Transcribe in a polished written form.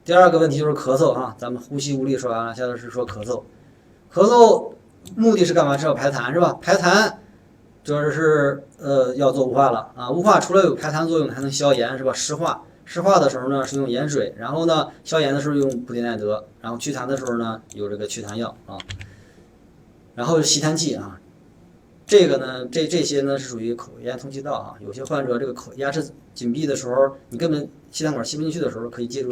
第二个问题就是咳嗽啊，咱们呼吸无力说完了，现在是说咳嗽。咳嗽目的是干嘛？是要排痰是吧？排痰就是要做雾化了啊。雾化除了有排痰作用，还能消炎是吧？湿化。湿化的时候呢是用盐水，然后呢消炎的时候用布列奈德，然后祛痰的时候呢有这个祛痰药啊。然后吸痰器啊，这个呢这些呢是属于口咽通气道啊。有些患者这个牙齿紧闭的时候，你根本气痰管吸不进去的时候，可以借助